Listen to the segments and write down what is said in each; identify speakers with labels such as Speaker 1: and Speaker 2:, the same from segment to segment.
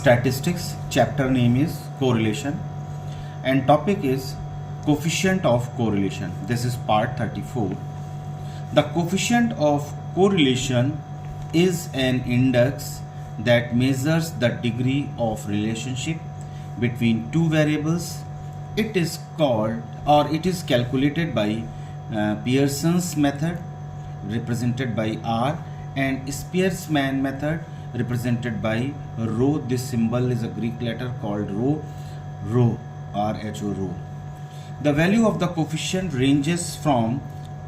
Speaker 1: Statistics. Chapter name is correlation and topic is coefficient of correlation. This is part 34. The coefficient of correlation is an index that measures the degree of relationship between two variables. It is called or it is calculated by Pearson's method represented by R and Spearman method represented by rho. This symbol is a Greek letter called rho, R-H-O, rho. The value of the coefficient ranges from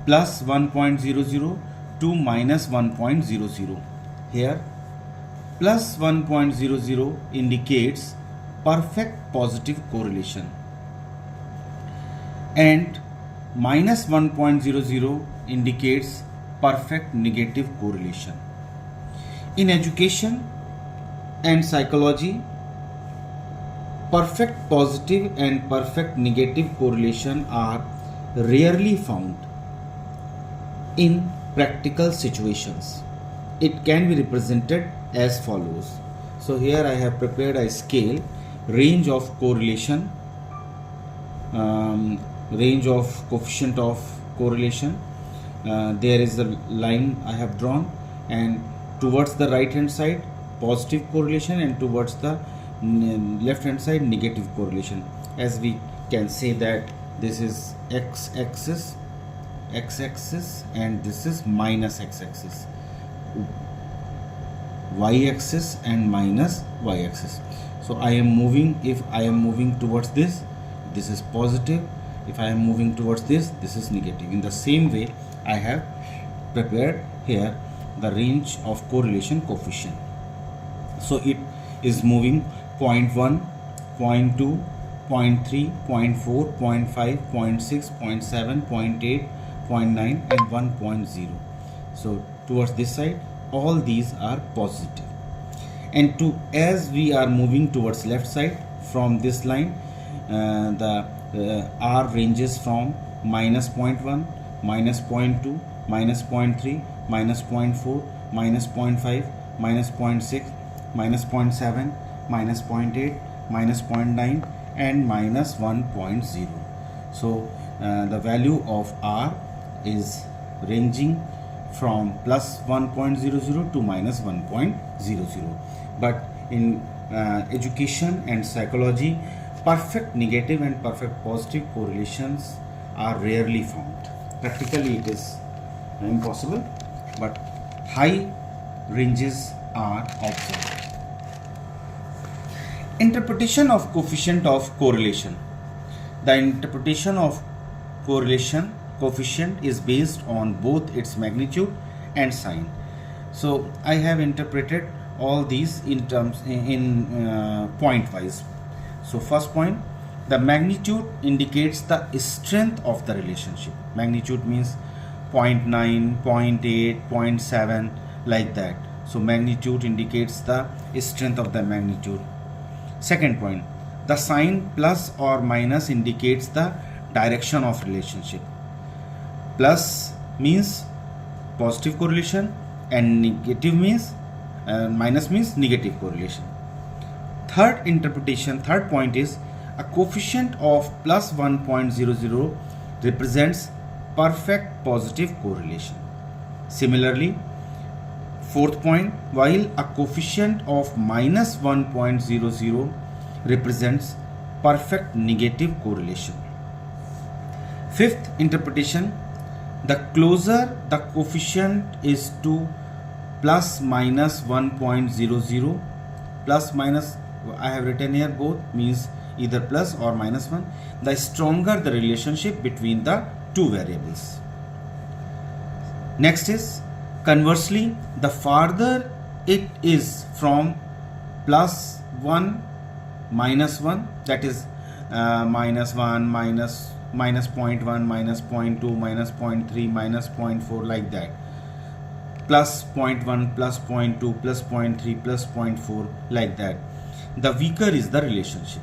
Speaker 1: plus 1.00 to minus 1.00. Here plus 1.00 indicates perfect positive correlation and minus 1.00 indicates perfect negative correlation. In education and psychology, perfect positive and perfect negative correlation are rarely found. In practical situations, it can be represented as follows. So here I have prepared a scale, range of correlation, range of coefficient of correlation. There is a line I have drawn, and towards the right hand side positive correlation and towards the left hand side negative correlation. As we can say that this is x-axis and this is minus x-axis, y-axis and minus y-axis. So I am moving, if I am moving towards this is positive, if I am moving towards this is negative. In the same way I have prepared here the range of correlation coefficient. So it is moving 0.1, 0.2, 0.3, 0.4, 0.5, 0.6, 0.7, 0.8, 0.9 and 1.0. So towards this side all these are positive, and as we are moving towards left side from this line, the R ranges from minus 0.1, minus 0.2, minus 0.3, minus 0.4, minus 0.5, minus 0.6, minus 0.7, minus 0.8, minus 0.9 and minus 1.0. So the value of R is ranging from plus 1.00 to minus 1.00. But in education and psychology, perfect negative and perfect positive correlations are rarely found. Practically it is impossible, but high ranges are observed. Interpretation of coefficient of correlation. The interpretation of correlation coefficient is based on both its magnitude and sign. So I have interpreted all these in terms in point wise. So first point, the magnitude indicates the strength of the relationship. Magnitude means 0.9, 0.8, 0.7 like that. So magnitude indicates the strength of the magnitude. Second point, the sign plus or minus indicates the direction of relationship. Plus means positive correlation and negative means minus means negative correlation. Third point is a coefficient of plus 1.00 represents perfect positive correlation. Similarly, fourth point, while a coefficient of minus 1.00 represents perfect negative correlation. Fifth interpretation, the closer the coefficient is to plus minus 1.00, plus minus I have written here both means either plus or minus 1, the stronger the relationship between the two variables. Next is conversely, the farther it is from plus 1 minus 1, that is minus 1 minus 0.1 minus 0.2 minus 0.3 minus 0.4 like that, plus 0.1 plus 0.2 plus 0.3 plus 0.4 like that, the weaker is the relationship.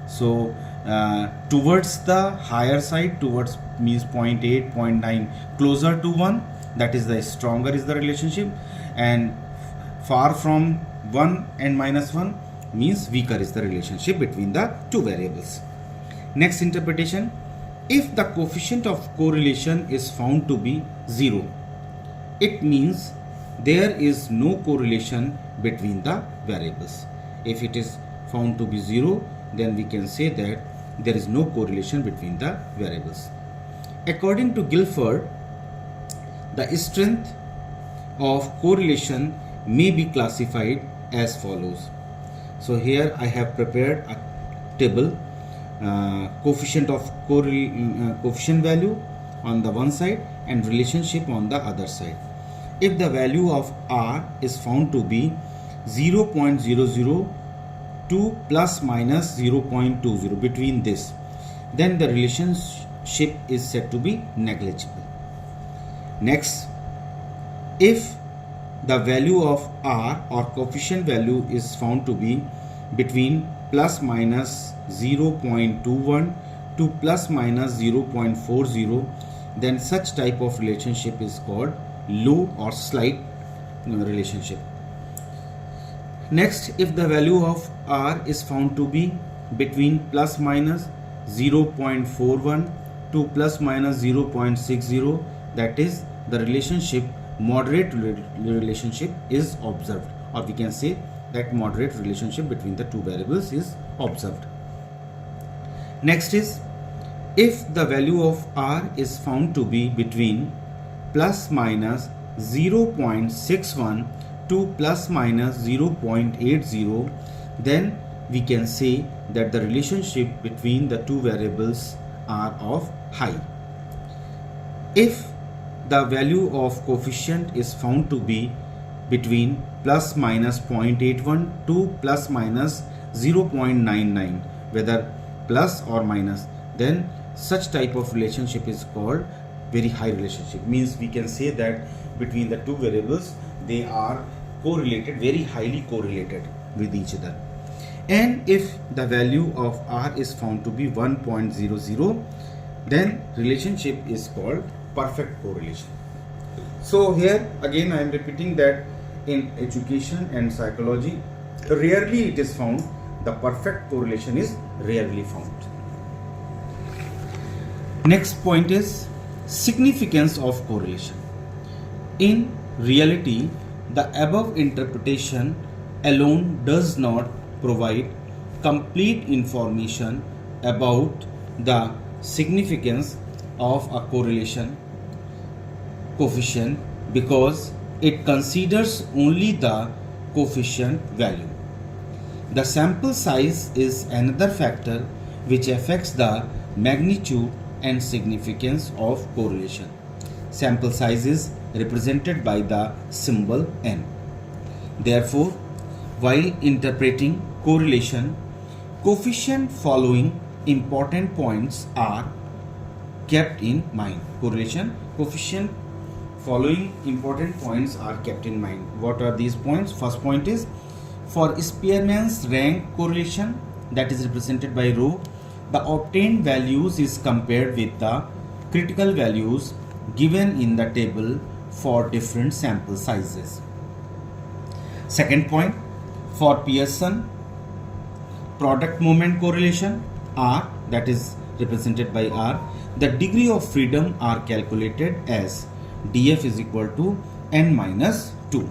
Speaker 1: So towards the higher side, towards means 0.8, 0.9, closer to 1, that is the stronger is the relationship, and far from 1 and minus 1, means weaker is the relationship between the two variables. Next interpretation, if the coefficient of correlation is found to be 0, it means there is no correlation between the variables. If it is found to be 0, then we can say that there is no correlation between the variables. According to Guilford, the strength of correlation may be classified as follows. So here I have prepared a table, coefficient of coefficient value on the one side and relationship on the other side. If the value of R is found to be 0.00 to plus minus 0.20, between this, then the relationship is said to be negligible. Next, if the value of R or coefficient value is found to be between plus minus 0.21 to plus minus 0.40, then such type of relationship is called low or slight relationship. Next, if the value of R is found to be between plus minus 0.41 to plus minus 0.60, that is the relationship, moderate relationship is observed, or we can say that moderate relationship between the two variables is observed. Next is, if the value of R is found to be between plus minus 0.61 to plus minus 0.80, then we can say that the relationship between the two variables are of high. If the value of coefficient is found to be between plus minus 0.81 to plus minus 0.99, whether plus or minus, then such type of relationship is called very high relationship. Means we can say that between the two variables they are correlated, very highly correlated with each other. And if the value of R is found to be 1.00, then relationship is called perfect correlation. So here again I am repeating that in education and psychology, rarely it is found. The perfect correlation is rarely found. Next point is significance of correlation. In reality, the above interpretation alone does not provide complete information about the significance of a correlation coefficient, because it considers only the coefficient value. The sample size is another factor which affects the magnitude and significance of correlation. Sample size is represented by the symbol n. Therefore, while interpreting correlation, coefficient following important points are kept in mind. Correlation coefficient following important points are kept in mind. What are these points? First point is, for Spearman's rank correlation, that is represented by rho, the obtained values is compared with the critical values given in the table for different sample sizes. Second point, for Pearson product moment correlation, R, that is represented by R, the degree of freedom are calculated as df is equal to n minus 2.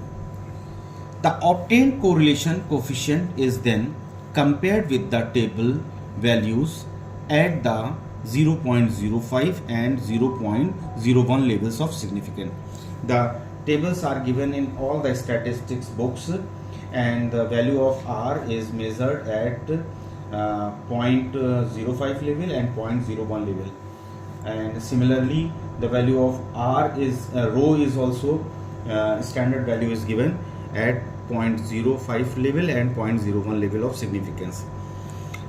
Speaker 1: The obtained correlation coefficient is then compared with the table values at the 0.05 and 0.01 levels of significance. The tables are given in all the statistics books, and the value of R is measured at 0.05 level and 0.01 level, and similarly the value of R is rho is also standard value is given at 0.05 level and 0.01 level of significance.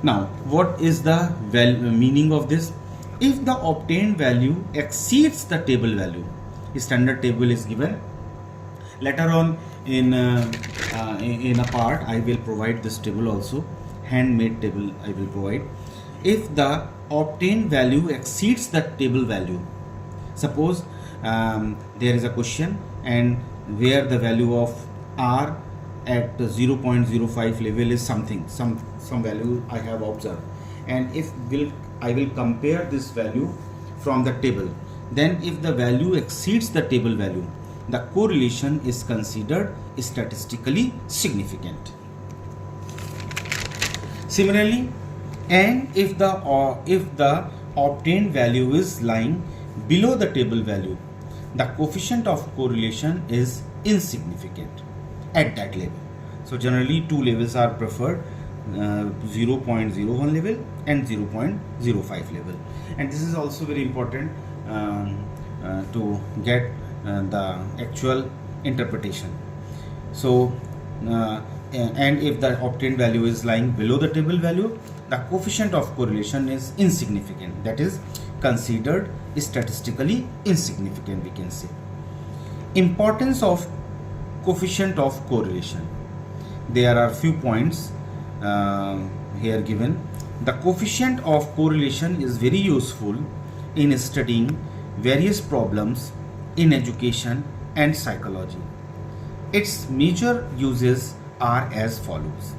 Speaker 1: Now, what is the meaning of this? If the obtained value exceeds the table value, standard table is given. Later on in a part I will provide this table also, handmade table I will provide. If the obtained value exceeds the table value, suppose there is a question and where the value of R at 0.05 level is something, some value I have observed, and if I will compare this value from the table, then if the value exceeds the table value, the correlation is considered statistically significant. Similarly, and if the obtained value is lying below the table value, the coefficient of correlation is insignificant at that level. So generally two levels are preferred, 0.01 level and 0.05 level, and this is also very important to get the actual interpretation. So and if the obtained value is lying below the table value, the coefficient of correlation is insignificant, that is considered statistically insignificant, we can say. Importance of coefficient of correlation. There are few points here given. The coefficient of correlation is very useful in studying various problems in education and psychology. Its major uses are as follows.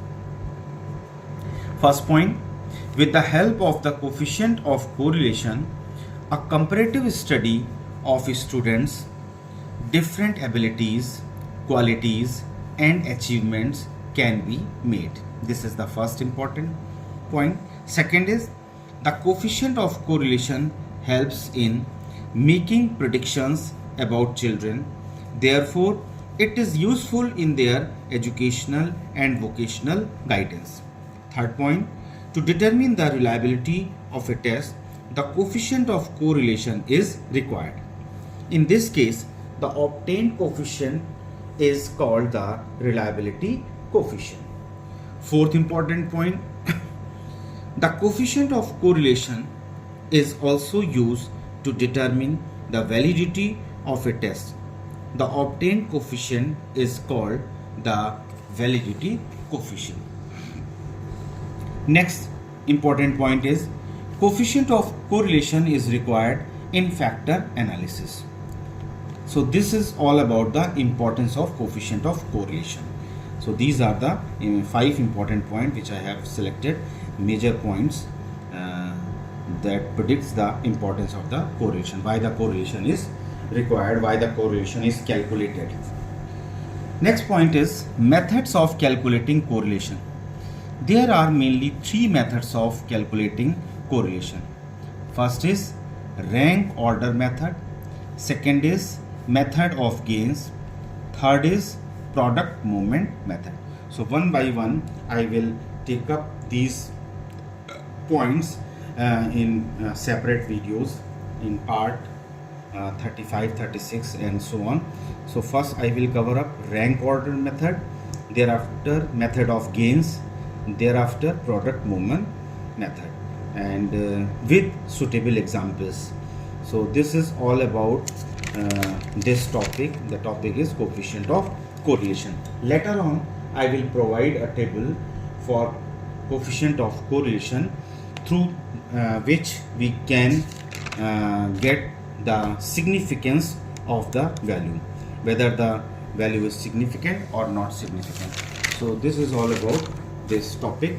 Speaker 1: First point, with the help of the coefficient of correlation, a comparative study of students' different abilities, qualities, and achievements can be made. This is the first important point. Second is, the coefficient of correlation helps in making predictions about children. Therefore, it is useful in their educational and vocational guidance. Third point, to determine the reliability of a test, the coefficient of correlation is required. In this case, the obtained coefficient is called the reliability coefficient. Fourth important point, the coefficient of correlation is also used to determine the validity of a test. The obtained coefficient is called the validity coefficient. Next important point is, coefficient of correlation is required in factor analysis. So this is all about the importance of coefficient of correlation. So these are the 5 important points which I have selected, major points that predicts the importance of the correlation, why the correlation is required, why the correlation is calculated. Next point is methods of calculating correlation. There are mainly 3 methods of calculating correlation. First is rank order method, second is method of gains, third is product movement method. So one by one I will take up these points in separate videos in part 35, 36 and so on. So first I will cover up rank order method, thereafter method of gains, thereafter product movement method, and with suitable examples. So this is all about this topic. The topic is coefficient of correlation. Later on I will provide a table for coefficient of correlation through which we can get the significance of the value, whether the value is significant or not significant. So this is all about this topic.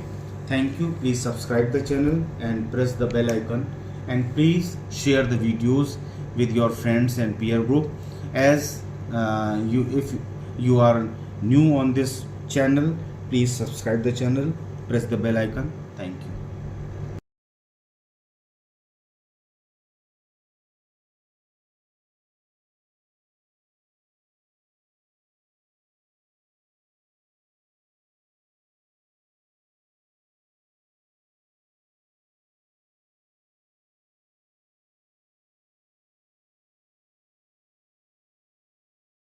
Speaker 1: Thank you. Please subscribe the channel and press the bell icon, and please share the videos with your friends and peer group. As if you are new on this channel, please subscribe the channel, press the bell icon.